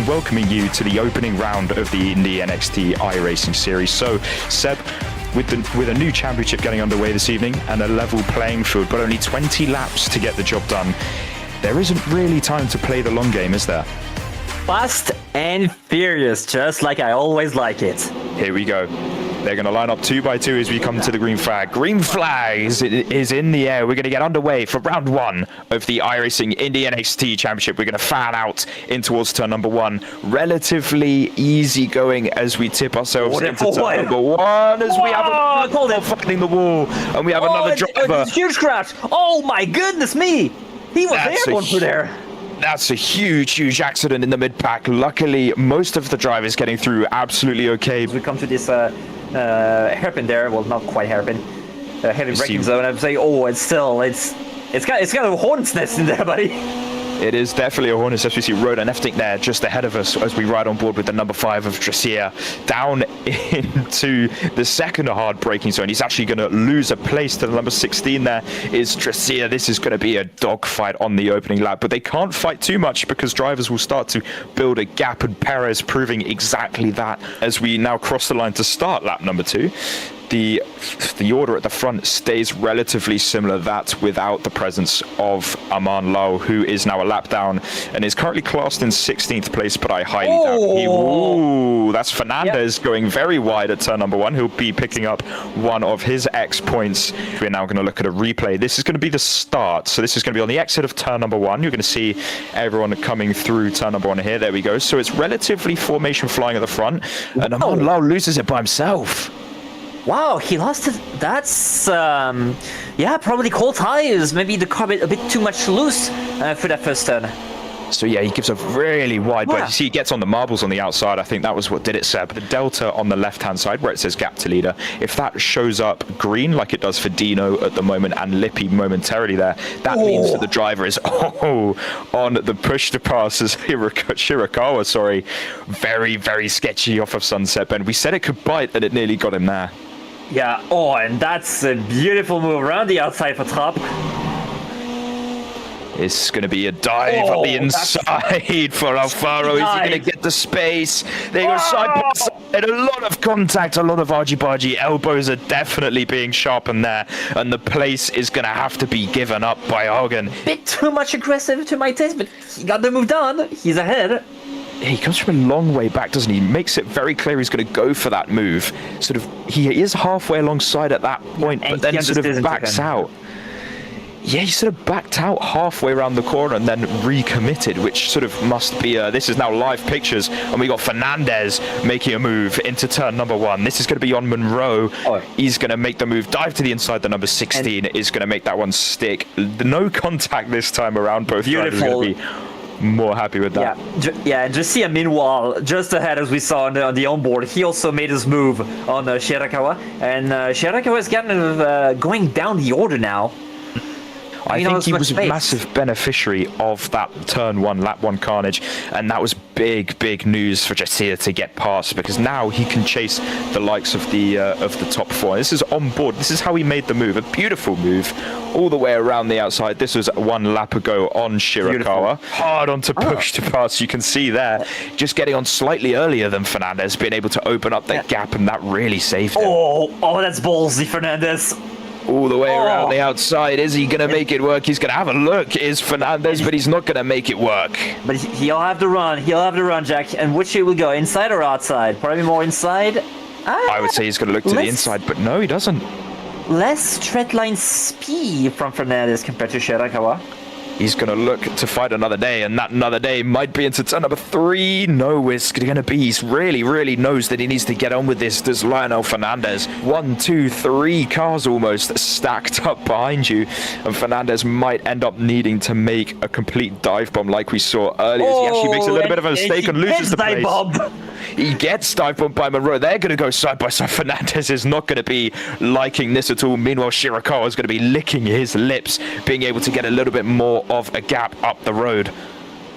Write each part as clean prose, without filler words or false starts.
welcoming you to the opening round of the Indy NXT iRacing series. So, Seb, with a new championship getting underway this evening and a level playing field, but only 20 laps to get the job done, there isn't really time to play the long game, is there? Fast and furious, just like I always like it. Here we go. They're going to line up 2 by 2 as we come to the green flag. Green flag is in the air. We're going to get underway for round 1 of the iRacing Indy NXT Championship. We're going to fan out in towards turn number 1. Relatively easy going as we tip ourselves into turn number 1 as we have a fighting the wall, and we have another driver. Huge crash! Oh my goodness me! He was airborne for there. That's a huge accident in the mid-pack. Luckily, most of the drivers getting through absolutely okay. We come to this hairpin there. Well, not quite hairpin. Heavy braking zone. I'm saying, it's kind of a hornet's nest in there, buddy. It is definitely a hornet's nest. We see Road and Efting there just ahead of us as we ride on board with the number 5 of Dracia down into the second hard braking zone. He's actually going to lose a place to the number 16 there is Dracia. This is going to be a dogfight on the opening lap, but they can't fight too much because drivers will start to build a gap, and Perez proving exactly that as we now cross the line to start lap number 2. The order at the front stays relatively similar, that without the presence of Aman Lau, who is now a lap down and is currently classed in 16th place, but I highly doubt that's Fernandez going very wide at turn number 1. He'll be picking up one of his X points. We're now going to look at a replay. This is going to be the start. So this is going to be on the exit of turn number 1. You're going to see everyone coming through turn number 1 here. There we go. So it's relatively formation flying at the front, and Aman Lau loses it by himself. Wow, he lost it. That's, probably cold tires. Maybe the car a bit too much loose for that first turn. So yeah, he gives a really wide berth. You see, he gets on the marbles on the outside. I think that was what did it, Seb. The delta on the left-hand side where it says gap to leader, if that shows up green like it does for Dino at the moment and Lippy momentarily there, that means that the driver is on the push to pass as Shirakawa, very sketchy off of Sunset Bend. We said it could bite and it nearly got him there. Yeah, and that's a beautiful move around the outside for top. It's going to be a dive up the inside for Alfaro. Is he going to get the space? They go side by side. A lot of contact, a lot of argy-bargy. Elbows are definitely being sharpened there. And the place is going to have to be given up by Hagen. Bit too much aggressive to my taste, but he got the move done. He's ahead. He comes from a long way back, doesn't he? Makes it very clear he's going to go for that move. He is halfway alongside at that point, but then sort of backs out. Yeah, he sort of backed out halfway around the corner and then recommitted, which sort of must be this is now live pictures, and we got Fernandez making a move into turn number 1. This is going to be on Monroe. He's going to make the move, dive to the inside. The number 16 is going to make that one stick. No contact this time around. Both drivers are going to be more happy with that. And just see, meanwhile, just ahead as we saw on the onboard, he also made his move on Shirakawa, and Shirakawa is kind of going down the order now. I think he was a massive beneficiary of that turn 1, lap 1 carnage, and that was big news for Jasia to get past, because now he can chase the likes of the top 4. This is on board. This is how he made the move. A beautiful move all the way around the outside. This was 1 lap ago on Shirakawa. Hard on to push to pass. You can see there, just getting on slightly earlier than Fernandez, being able to open up that gap, and that really saved him. That's ballsy, Fernandez. All the way around the outside. Is he going to make it work? He's going to have a look, is Fernandez, but he's not going to make it work. But he'll have to run. He'll have to run, Jack. And which way will go? Inside or outside? Probably more inside. I would say he's going to look to the inside, but no, he doesn't. Less straight line speed from Fernandez compared to Shirakawa. He's going to look to fight another day, and that another day might be into turn number 3. No, it's going to be. He really knows that he needs to get on with this. Does Lionel Fernandez. 1, 2, 3 cars almost stacked up behind you, and Fernandez might end up needing to make a complete dive bomb like we saw earlier. He actually makes a little bit of a mistake and loses the place. He gets dive bombed by Monroe. They're going to go side by side. Fernandez is not going to be liking this at all. Meanwhile, Shirakawa is going to be licking his lips, being able to get a little bit more of a gap up the road.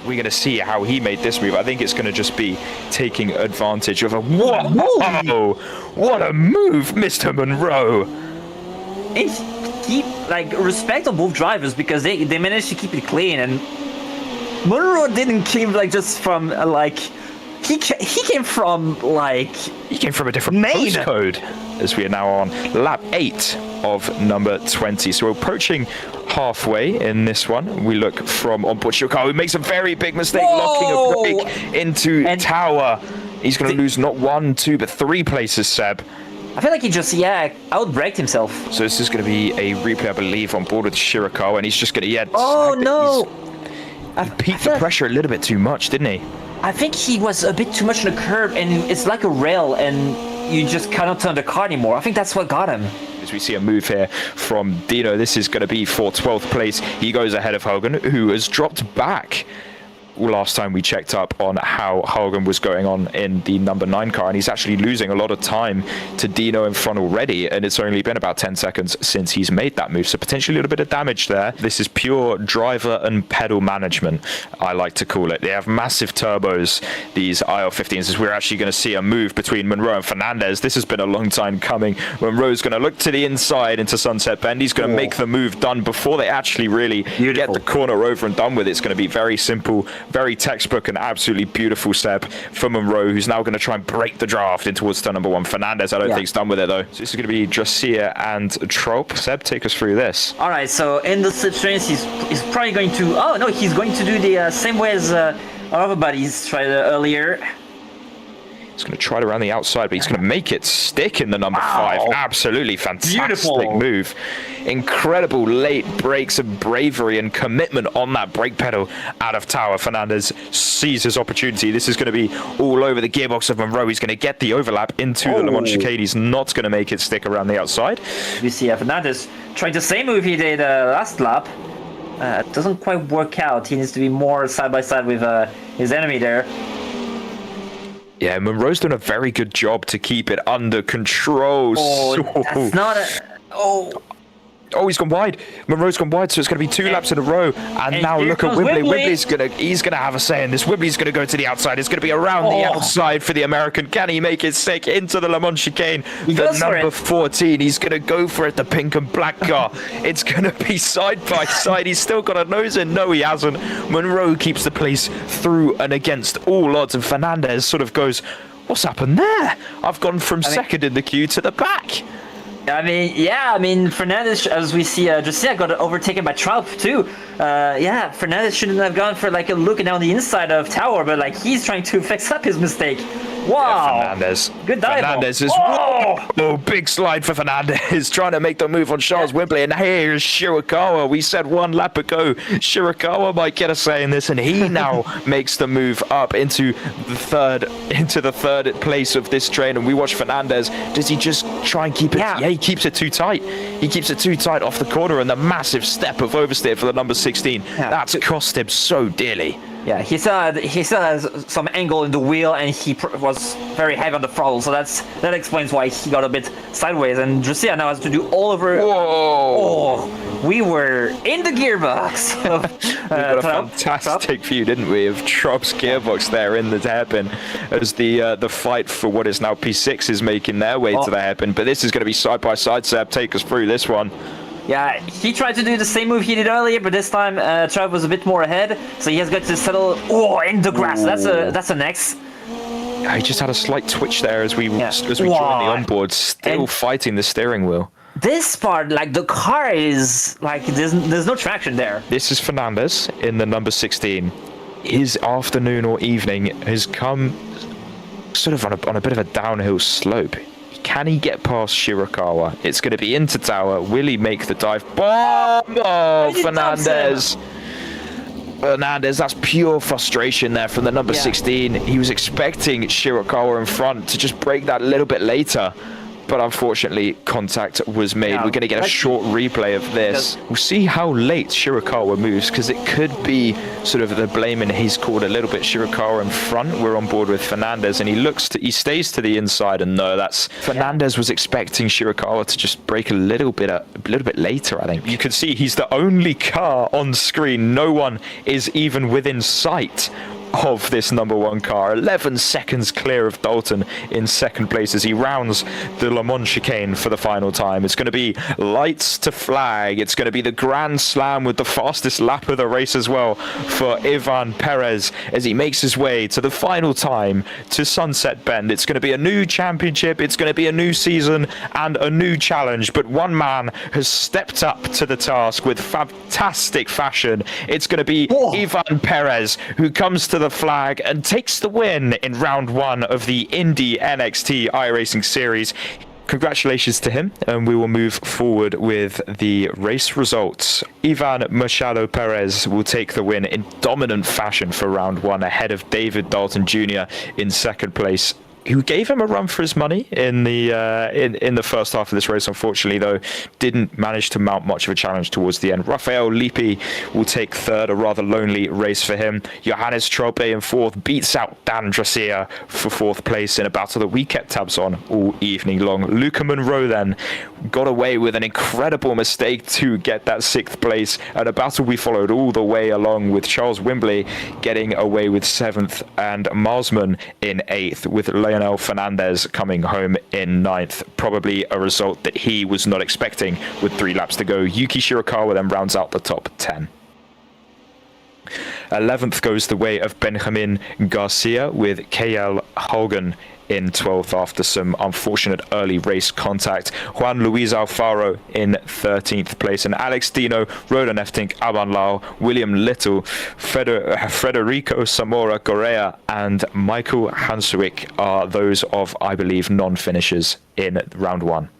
We're going to see how he made this move. I think it's going to just be taking advantage of a... Whoa! What a move, Mr. Monroe! And keep, respect on both drivers, because they managed to keep it clean, and Monroe didn't keep, just from, He came from like... He came from a different postcode, as we are now on lap 8 of number 20. So we're approaching halfway in this one. We look from onboard Schulte, who makes a very big mistake, locking a brake into Tower. He's going to lose not 1, 2, but 3 places, Seb. I feel like he just, outbraked himself. So this is going to be a replay, I believe, on board with Shirakawa, and he's just going to, oh, no! He peaked the pressure a little bit too much, didn't he? I think he was a bit too much on the curb, and it's like a rail, and you just cannot turn the car anymore. I think that's what got him. As we see a move here from Dino, this is going to be for 12th place. He goes ahead of Hogan, who has dropped back last time we checked up on how Hogan was going on in the number 9 car, and he's actually losing a lot of time to Dino in front already, and it's only been about 10 seconds since he's made that move, so potentially a little bit of damage there. This is pure driver and pedal management, I like to call it. They have massive turbos, these IL-15s, as we're actually going to see a move between Monroe and Fernandez. This has been a long time coming. Monroe's going to look to the inside into Sunset Bend. He's going to make the move done before they actually really get the corner over and done with. It's going to be very simple, very textbook, and absolutely beautiful, Seb, for Monroe, who's now going to try and break the draft in towards turn number 1. Fernandez, I don't think he's done with it, though. So this is going to be Dracia and Trope. Seb, take us through this. All right, so in the situations, he's probably going to... Oh, no, he's going to do the same way as our other buddies tried earlier. He's going to try it around the outside, but he's going to make it stick in the number 5. Absolutely fantastic move. Incredible late brakes and bravery and commitment on that brake pedal out of Tower. Fernandez sees his opportunity. This is going to be all over the gearbox of Monroe. He's going to get the overlap into the Le Mans chicane. He's not going to make it stick around the outside. We see Fernandez trying the same move he did last lap. It doesn't quite work out. He needs to be more side by side with his enemy there. Yeah, Monroe's done a very good job to keep it under control. That's not a... Oh, he's gone wide. Monroe's gone wide, so it's going to be 2 laps in a row. And now look at Whibley. Whibley's he's going to have a say in this. Whibley's going to go to the outside. It's going to be around the outside for the American. Can he make it stick into the Le Mans chicane? The number 14. He's going to go for it, the pink and black car. It's going to be side by side. He's still got a nose in. No, he hasn't. Monroe keeps the place through and against all odds. And Fernandez sort of goes, what's happened there? I've gone from second in the queue to the back. I mean, Fernandez, as we see, Dracia got overtaken by Trout too. Fernandez shouldn't have gone for like a look down the inside of Tower, but like he's trying to fix up his mistake. Wow. Yeah, Fernandez. Good dive. Fernandez is... Oh, big slide for Fernandez. Trying to make the move on Charles Whibley. And here's Shirakawa. We said 1 lap ago, Shirakawa might get a say in this. And he now makes the move up into the third place of this train. And we watch Fernandez. Does he just try and keep it? Yeah, he keeps it too tight. He keeps it too tight off the corner. And the massive step of oversteer for the number 16. Yeah. That's cost him so dearly. Yeah, he still has some angle in the wheel, and he was very heavy on the throttle, so that explains why he got a bit sideways. And Dracia now has to do all over. Whoa! Oh, we were in the gearbox. We got a fantastic view, didn't we, of Trop's gearbox there in the hairpin, as the fight for what is now P6 is making their way to the hairpin. But this is going to be side by side. Seb, take us through this one. Yeah, he tried to do the same move he did earlier, but this time Trav was a bit more ahead, so he has got to settle in the grass. That's an X. He just had a slight twitch there as we joined the onboard, still fighting the steering wheel. This part, like the car is like there's no traction there. This is Fernandez in the number 16. His afternoon or evening has come sort of on a bit of a downhill slope. Can he get past Shirakawa? It's going to be into Tower. Will he make the dive? Oh, Fernandez. Fernandez, that's pure frustration there from the number 16. He was expecting Shirakawa in front to just break that a little bit later. But unfortunately, contact was made. We're going to get a short replay of this. We'll see how late Shirakawa moves, because it could be sort of the blame in his court a little bit. Shirakawa in front. We're on board with Fernandez, and he stays to the inside. And no, that's Fernandez was expecting Shirakawa to just break a little bit later. I think you can see he's the only car on screen. No one is even within sight of this number one car, 11 seconds clear of Dalton in second place as he rounds the Le Mans chicane for the final time. It's going to be lights to flag. It's going to be the Grand Slam with the fastest lap of the race as well for Ivan Perez as he makes his way to the final time to Sunset Bend. It's going to be a new championship. It's going to be a new season and a new challenge. But one man has stepped up to the task with fantastic fashion. It's going to be Ivan Perez who comes to the flag and takes the win in round one of the Indy NXT iRacing series. Congratulations to him, and we will move forward with the race results. Ivan Machado Perez will take the win in dominant fashion for round one ahead of David Dalton Jr. in second place, who gave him a run for his money in the in the first half of this race. Unfortunately, though, didn't manage to mount much of a challenge towards the end. Rafael Lippi will take third, a rather lonely race for him. Johannes Trope in fourth beats out Dan Dressier for fourth place in a battle that we kept tabs on all evening long. Luca Monroe then got away with an incredible mistake to get that sixth place, and a battle we followed all the way along with Charles Wimbley getting away with seventh and Marsman in eighth, with Leonel Fernandez coming home in ninth. Probably a result that he was not expecting with 3 laps to go. Yuki Shirakawa then rounds out the top 10. 11th goes the way of Benjamin Garcia with KL Hogan in 12th after some unfortunate early race contact. Juan Luis Alfaro in 13th place, and Alex Dino, Rodan Eftink, Aban Lau, William Little, Federico Zamora Correa and Michael Hanswick are those of, I believe, non-finishers in round one.